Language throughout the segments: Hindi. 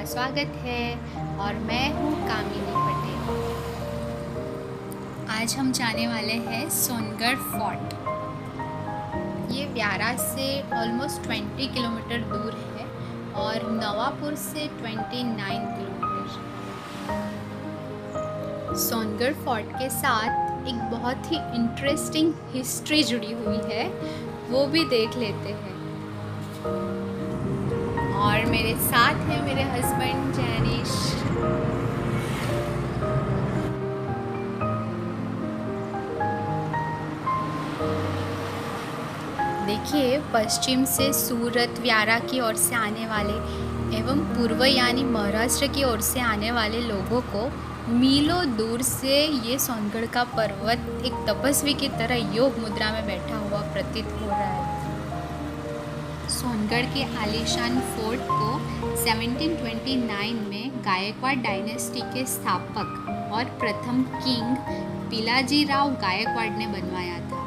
आपका स्वागत है और मैं हूँ कामिनी पटेल। आज हम जाने वाले हैं सोनगढ़ फोर्ट। ये व्यारा से ऑलमोस्ट 20 किलोमीटर दूर है और नवापुर से 29 किलोमीटर। सोनगढ़ फोर्ट के साथ एक बहुत ही इंटरेस्टिंग हिस्ट्री जुड़ी हुई है, वो भी देख लेते हैं। और मेरे साथ है मेरे हस्बैंड जैनिश। देखिए, पश्चिम से सूरत व्यारा की ओर से आने वाले एवं पूर्व यानी महाराष्ट्र की ओर से आने वाले लोगों को मीलों दूर से ये सोनगढ़ का पर्वत एक तपस्वी की तरह योग मुद्रा में बैठा हुआ प्रतीत हो रहा है। सोनगढ़ के आलीशान फोर्ट को 1729 में गायकवाड़ डायनेस्टी के स्थापक और प्रथम किंग पिलाजी राव गायकवाड़ ने बनवाया था।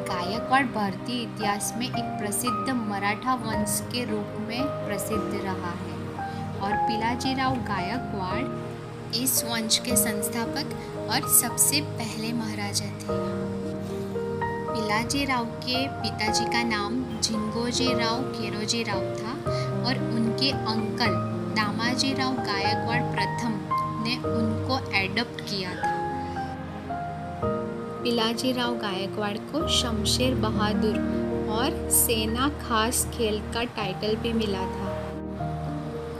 गायकवाड़ भारतीय इतिहास में एक प्रसिद्ध मराठा वंश के रूप में प्रसिद्ध रहा है और पिलाजी राव गायकवाड़ इस वंश के संस्थापक और सबसे पहले महाराजा थे। पिलाजी राव के पिताजी का नाम झिंगोजी राव केरोजी राव था और उनके अंकल दामाजी राव गायकवाड़ प्रथम ने उनको एडॉप्ट किया था। पिलाजी राव गायकवाड़ को शमशेर बहादुर और सेना खास खेल का टाइटल भी मिला था।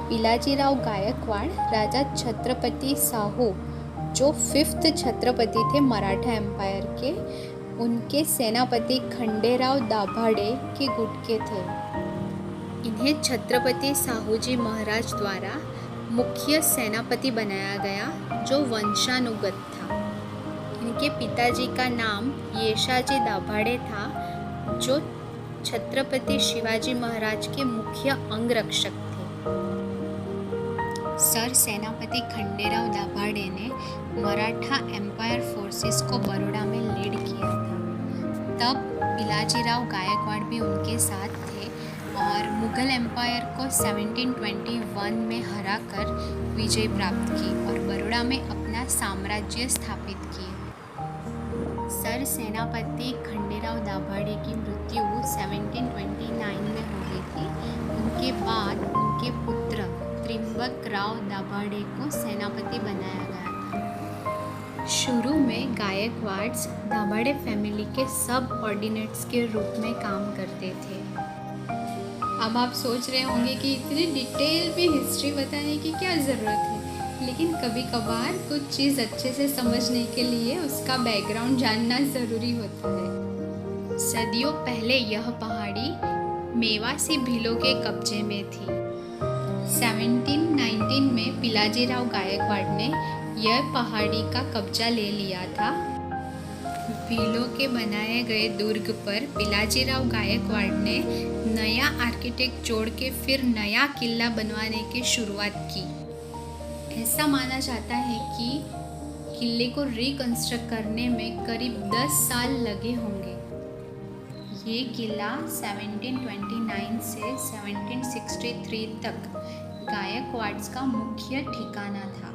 पिलाजी राव गायकवाड़ राजा छत्रपति साहू जो 5th छत्रपति थे मराठा एम्पायर के, उनके सेनापति खंडेराव दाभाडे के गुटके थे। इन्हें छत्रपति साहूजी महाराज द्वारा मुख्य सेनापति बनाया गया जो वंशानुगत था। इनके पिताजी का नाम येशाजी दाभाडे था जो छत्रपति शिवाजी महाराज के मुख्य अंगरक्षक थे। सर सेनापति खंडेराव दाभाडे ने मराठा एम्पायर फोर्सेस को बड़ौदा में लीड किया था। तब पिलाजी राव गायकवाड़ भी उनके साथ थे और मुगल एम्पायर को 1721 में हराकर विजय प्राप्त की और बड़ौदा में अपना साम्राज्य स्थापित किए। सर सेनापति खंडेराव दाभाडे की मृत्यु 1729 में हो गई थी। उनके बाद उनके पुत्र त्रिंबक राव दाभाडे को सेनापति बनाया गया था। शुरू में गायकवाड्स दाभाडे फैमिली के सब ऑर्डिनेट्स के रूप में काम करते थे। अब आप सोच रहे होंगे कि इतनी डिटेल में हिस्ट्री बताने की क्या ज़रूरत है, लेकिन कभी कभार कुछ चीज़ अच्छे से समझने के लिए उसका बैकग्राउंड जानना ज़रूरी होता है। सदियों पहले यह पहाड़ी मेवासी भीलों के कब्जे में थी। 1719 में पिलाजी राव गायकवाड़ ने यह पहाड़ी का कब्जा ले लिया था। भीलों के बनाए गए दुर्ग पर पिलाजी राव गायकवाड़ ने नया आर्किटेक्ट जोड़ के फिर नया किला बनवाने की शुरुआत की। ऐसा माना जाता है कि किले को रिकंस्ट्रक्ट करने में करीब 10 साल लगे होंगे। ये किला 1729 से 1763 तक गायकवाड्स का मुख्य ठिकाना था।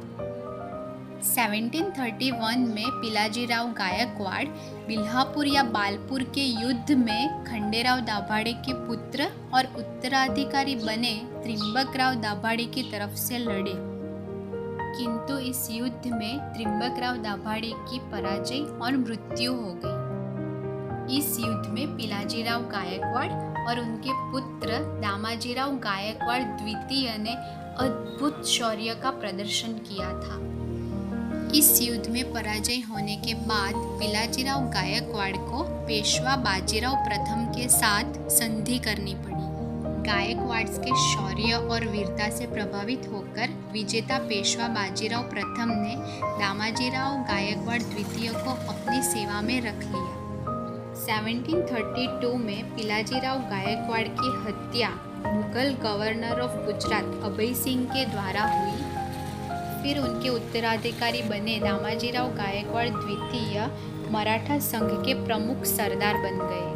1731 में पिलाजी राव गायकवाड़ बिल्हापुर या बालपुर के युद्ध में खंडेराव दाभाडे के पुत्र और उत्तराधिकारी बने त्रिंबक राव दाभाडे की तरफ से लड़े, किंतु इस युद्ध में त्रिंबक राव दाभाडे की पराजय और मृत्यु हो गई। इस युद्ध में पिलाजी राव गायकवाड़ और उनके पुत्र दामाजीराव गायकवाड़ द्वितीय ने अद्भुत शौर्य का प्रदर्शन किया था। इस युद्ध में पराजय होने के बाद पिलाजीराव गायकवाड़ को पेशवा बाजीराव प्रथम के साथ संधि करनी पड़ी। गायकवाड्स के शौर्य और वीरता से प्रभावित होकर विजेता पेशवा बाजीराव प्रथम ने दामाजीराव गायकवाड़ द्वितीय को अपनी सेवा में रख लिया। 1732 में पिलाजीराव गायकवाड़ की हत्या मुगल गवर्नर ऑफ गुजरात अभय सिंह के द्वारा हुई। फिर उनके उत्तराधिकारी बने दामाजीराव गायकवाड़ द्वितीय मराठा संघ के प्रमुख सरदार बन गए।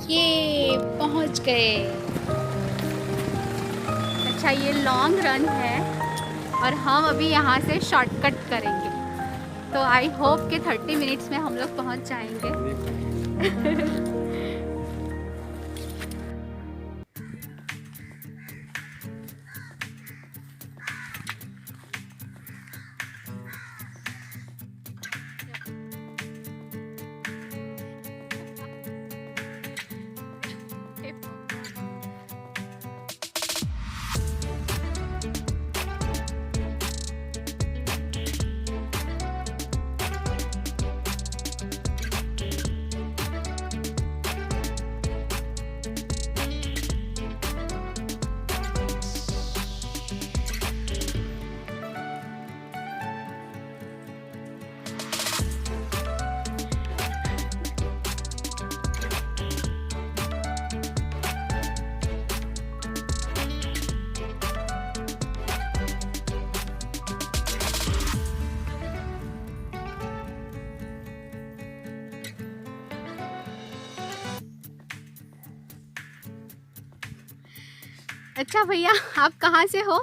ये पहुंच गए। अच्छा ये लॉन्ग रन है और हम अभी यहाँ से शॉर्टकट करेंगे, तो आई होप कि 30 मिनट्स में हम लोग पहुँच जाएंगे। अच्छा भैया, आप कहाँ से हो?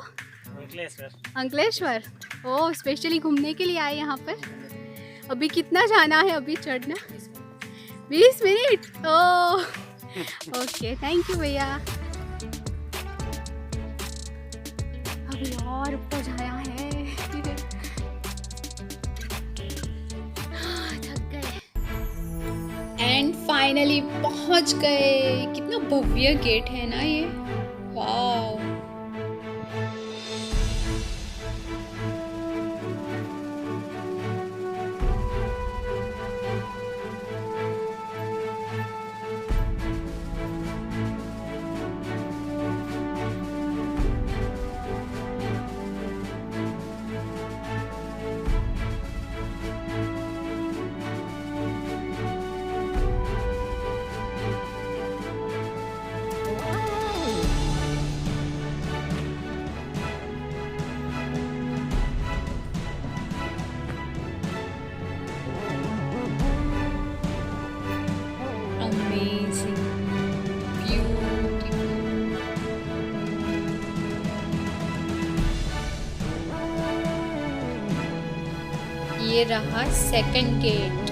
अंकलेश्वर। ओ, स्पेशली घूमने के लिए आए यहाँ पर? अभी कितना जाना है अभी चढ़ना? 20 minute. Oh okay, thank you भैया। अभी और ऊपर जाना है। थक गए एंड फाइनली पहुंच गए। कितना भव्य गेट है ना ये, वाओ। ये रहा सेकंड गेट।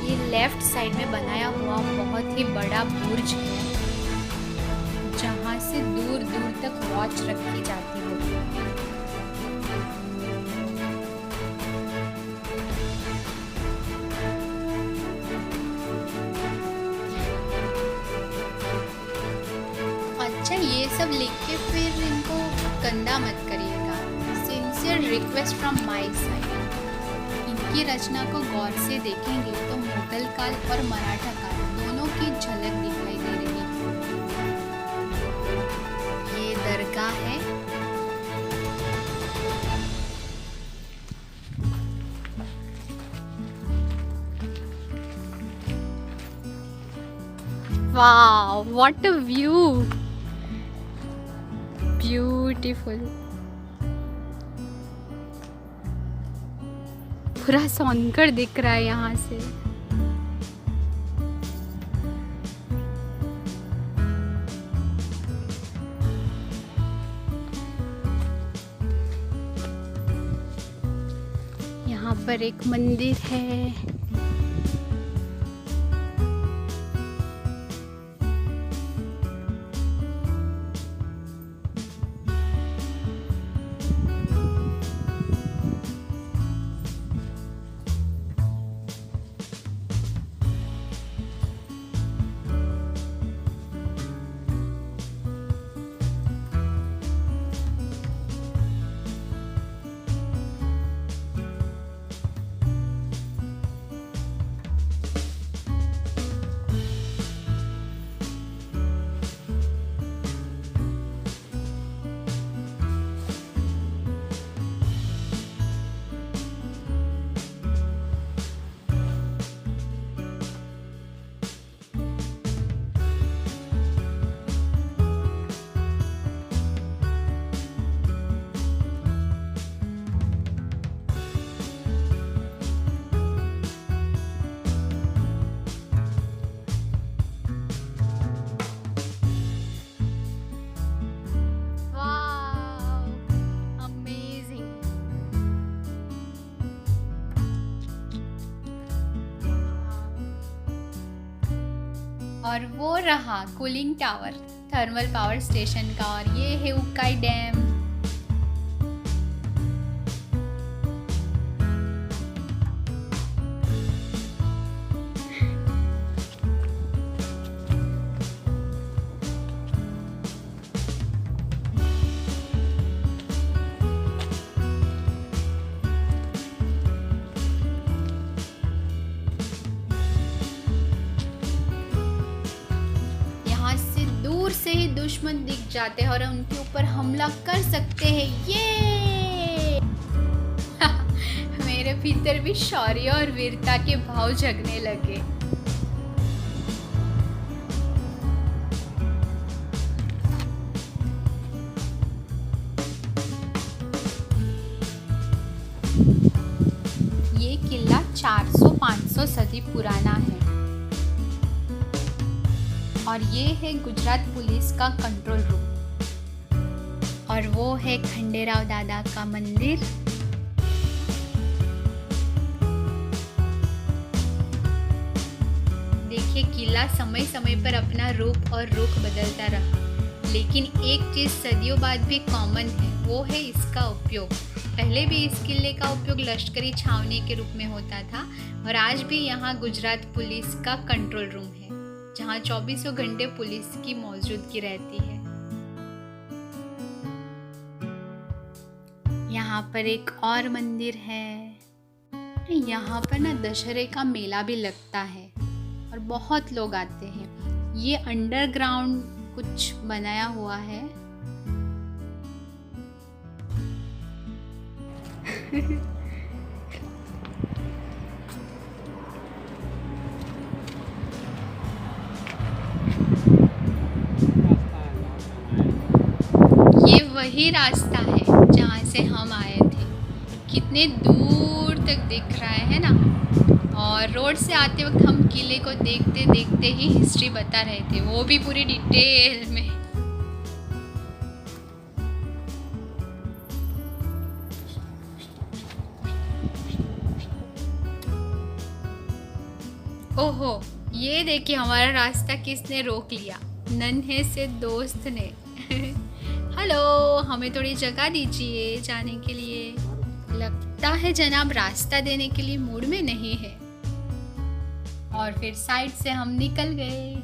ये लेफ्ट साइड में बनाया हुआ बहुत ही बड़ा बुर्ज है, जहाँ से दूर दूर तक वॉच रखी जाती है। अच्छा, ये सब लिख के फिर इनको गंदा मत करिएगा। Sincere request from my side. इनकी रचना को गौर से देखेंगे तो मुगल काल और मराठा काल दोनों की झलक दिखाई दे रही है। ये दरगाह है। Wow, what a view, beautiful. पूरा सोनगढ़ दिख रहा है यहाँ से। यहाँ पर एक मंदिर है। और वो रहा cooling tower thermal power station का, और ये है उकाई डैम। दूर से ही दुश्मन दिख जाते हैं और उनके ऊपर हमला कर सकते हैं। ये मेरे भीतर भी शौर्य और वीरता के भाव जगने लगे। ये किला 400-500 सदी पुराना है और ये है गुजरात पुलिस का कंट्रोल रूम, और वो है खंडेराव दादा का मंदिर। देखिए किला समय समय पर अपना रूप और रुख बदलता रहा, लेकिन एक चीज सदियों बाद भी कॉमन है, वो है इसका उपयोग। पहले भी इस किले का उपयोग लश्करी छावनी के रूप में होता था, और आज भी यहाँ गुजरात पुलिस का कंट्रोल रूम है, जहाँ 24 घंटे पुलिस की मौजूदगी रहती है। यहाँ पर एक और मंदिर है। यहाँ पर ना दशहरे का मेला भी लगता है और बहुत लोग आते हैं। ये अंडरग्राउंड कुछ बनाया हुआ है। ये वही रास्ता है जहाँ से हम आए थे। कितने दूर तक दिख रहा है ना। और रोड से आते वक्त हम किले को देखते देखते ही हिस्ट्री बता रहे थे, वो भी पूरी डिटेल में। ओहो, ये देखिए हमारा रास्ता किसने रोक लिया, नन्हे से दोस्त ने। हेलो, हमें थोड़ी जगह दीजिए जाने के लिए। लगता है जनाब रास्ता देने के लिए मूड में नहीं है। और फिर साइड से हम निकल गए।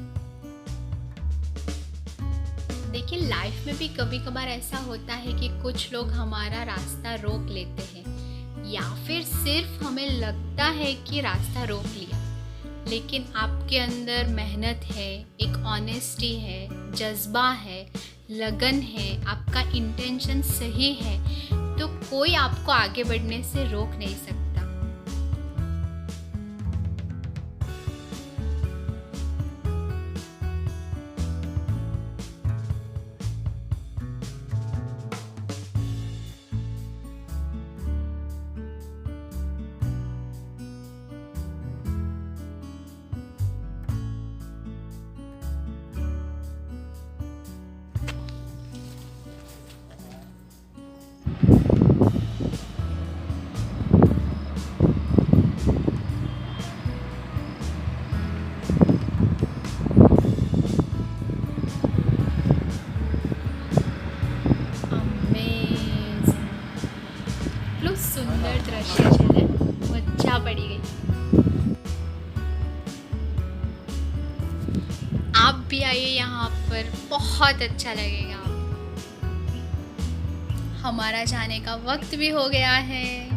देखिए लाइफ में भी कभी कभार ऐसा होता है कि कुछ लोग हमारा रास्ता रोक लेते हैं, या फिर सिर्फ हमें लगता है कि रास्ता रोक लिया, लेकिन आपके अंदर मेहनत है, एक ऑनेस्टी है, जज्बा है, लगन है, आपका इंटेंशन सही है, तो कोई आपको आगे बढ़ने से रोक नहीं सकता। सुंदर दृश्य છે, मजा पड़ी गई। आप भी आइए यहाँ पर, बहुत अच्छा लगेगा। हमारा जाने का वक्त भी हो गया है।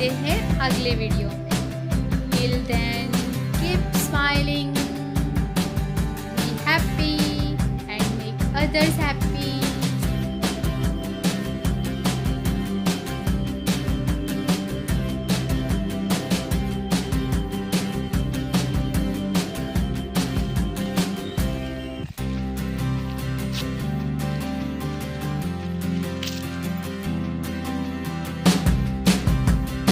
हैं अगले वीडियो में। Till then, keep smiling, be happy and make others mother's